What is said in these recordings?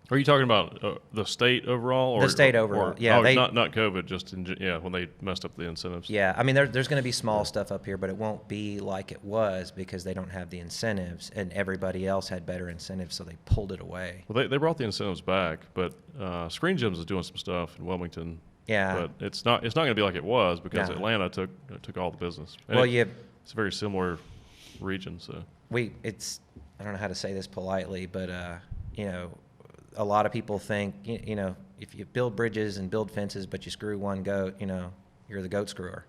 Are you talking about the state overall? Or, The state overall, yeah. Not COVID, just when they messed up the incentives. Yeah, I mean, there's going to be small stuff up here, but it won't be like it was because they don't have the incentives, and everybody else had better incentives, so they pulled it away. Well, they brought the incentives back, but Screen Gems is doing some stuff in Wilmington. Yeah, but it's not going to be like it was because Atlanta took all the business. And it's a very similar region, so I don't know how to say this politely, but a lot of people think, if you build bridges and build fences, but you screw one goat, you're the goat screwer.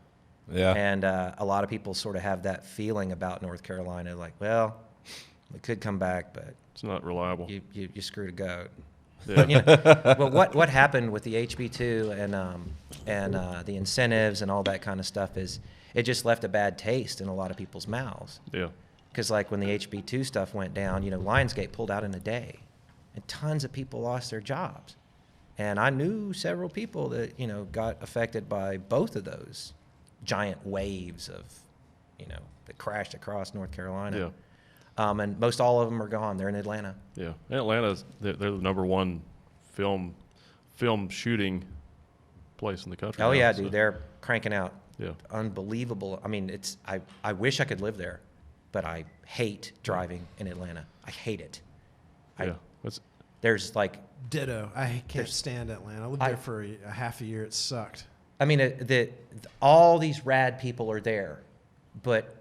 Yeah. And a lot of people sort of have that feeling about North Carolina, like, well, it could come back, but it's not reliable. You screwed a goat. Yeah. But, well, what happened with the HB2 and the incentives and all that kind of stuff is it just left a bad taste in a lot of people's mouths. Yeah. Because like when the HB2 stuff went down, Lionsgate pulled out in a day. And tons of people lost their jobs. And I knew several people that, got affected by both of those giant waves of, that crashed across North Carolina. Yeah. And most all of them are gone. They're in Atlanta. Yeah. And Atlanta's, they're the number one film shooting place in the country. Oh, now, yeah, so. dude. They're cranking out Yeah. unbelievable. I mean, I wish I could live there, but I hate driving in Atlanta. I hate it. Yeah. There's like ditto. I can't stand Atlanta. I lived there for a half a year. It sucked. I mean, all these rad people are there, but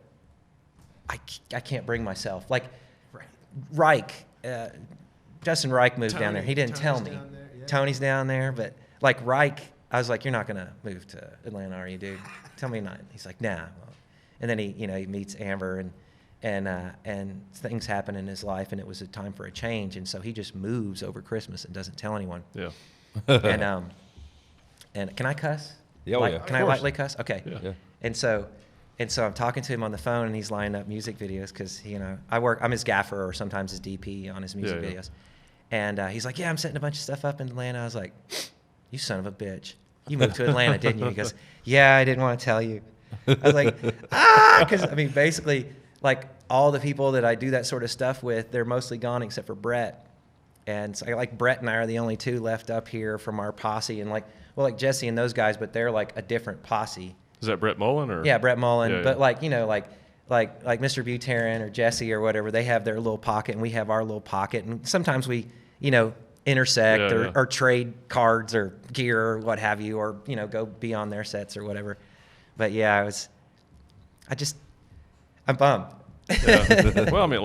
I can't bring myself. Like Reich, Justin Reich moved down there. He didn't tell me. Yeah. Tony's down there, but like Reich, I was like, "You're not gonna move to Atlanta, are you, dude? Tell me not." He's like, "Nah." And then he meets Amber and things happen in his life, and it was a time for a change, and so he just moves over Christmas and doesn't tell anyone. Yeah. And can I cuss? Yeah, yeah. Can I lightly cuss? Okay. Yeah. And so I'm talking to him on the phone, and he's lining up music videos because I'm his gaffer or sometimes his DP on his music videos, and he's like, "Yeah, I'm setting a bunch of stuff up in Atlanta." I was like, "You son of a bitch! You moved to Atlanta, didn't you?" He goes, "Yeah, I didn't want to tell you." I was like, because I mean, basically, like all the people that I do that sort of stuff with, they're mostly gone except for Brett. And so like Brett and I are the only two left up here from our posse, and like Jesse and those guys, but they're like a different posse. Is that Brett Mullen or? Yeah, Brett Mullen. Yeah, but like like Mr. Buterin or Jesse or whatever, they have their little pocket and we have our little pocket, and sometimes we intersect or trade cards or gear or what have you, or go be on their sets or whatever. But yeah, I'm bummed. Yeah. Well, I mean,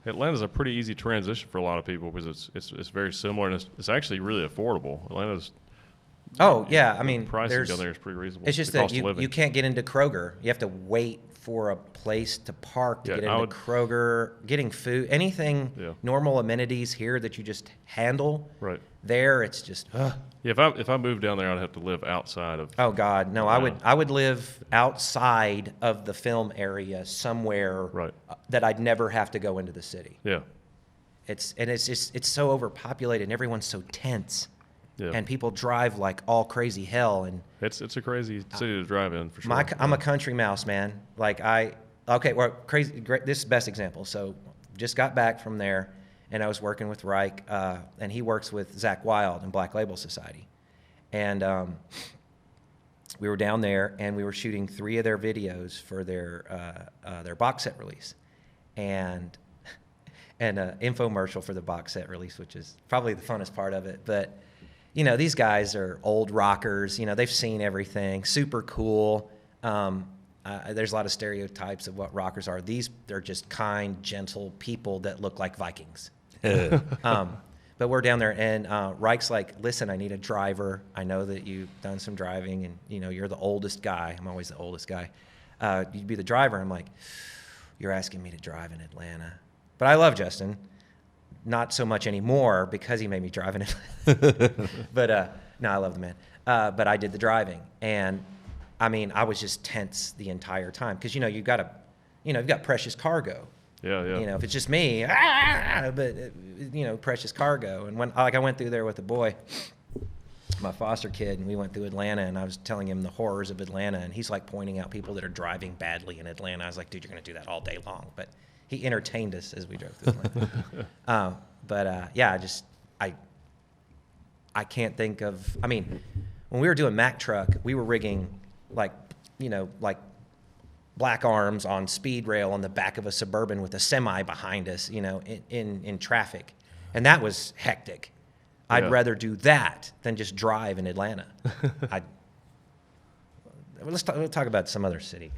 Atlanta's a pretty easy transition for a lot of people because it's very similar, and it's actually really affordable. Atlanta's I mean, pricing down there is pretty reasonable. It's just that you can't get into Kroger. You have to wait for a place to park to get into Kroger. Getting food, anything normal amenities here that you just handle. Right. There, it's just. Yeah, if I moved down there, I'd have to live outside of. Oh God, no! I would live outside of the film area somewhere. Right. That I'd never have to go into the city. Yeah. It's so overpopulated and everyone's so tense. Yeah. And people drive like all crazy hell, and it's a crazy city to drive in for sure. I'm a country mouse, man. Like crazy. Great, this is the best example. So just got back from there, and I was working with Reich, and he works with Zach Wild and Black Label Society, and we were down there and we were shooting 3 of their videos for their box set release, and an infomercial for the box set release, which is probably the funnest part of it, but. These guys are old rockers. They've seen everything. Super cool. There's a lot of stereotypes of what rockers are. They're just kind, gentle people that look like Vikings. But we're down there, and Reich's like, "Listen, I need a driver. I know that you've done some driving, and you're the oldest guy. I'm always the oldest guy. You'd be the driver." I'm like, "You're asking me to drive in Atlanta," but I love Justin. Not so much anymore because he made me drive in it. But no, I love the man. But I did the driving, and I mean, I was just tense the entire time because you've got precious cargo. Yeah. If it's just me, but precious cargo. And when I went through there with a boy, my foster kid, and we went through Atlanta, and I was telling him the horrors of Atlanta, and he's like pointing out people that are driving badly in Atlanta. I was like, "Dude, you're gonna do that all day long," but. He entertained us as we drove through Atlanta. I can't think of. I mean, when we were doing Mack Truck, we were rigging like black arms on speed rail on the back of a Suburban with a semi behind us, in traffic, and that was hectic. I'd Yeah. rather do that than just drive in Atlanta. We'll talk about some other city.